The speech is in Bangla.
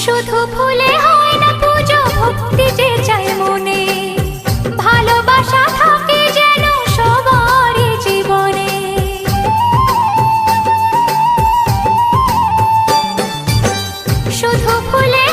শুধু ফুলে হয় না পুজো, ভক্তি যে চাই মনে, ভালোবাসা থাকে যেন সবারই জীবনে। শুধু ফুলে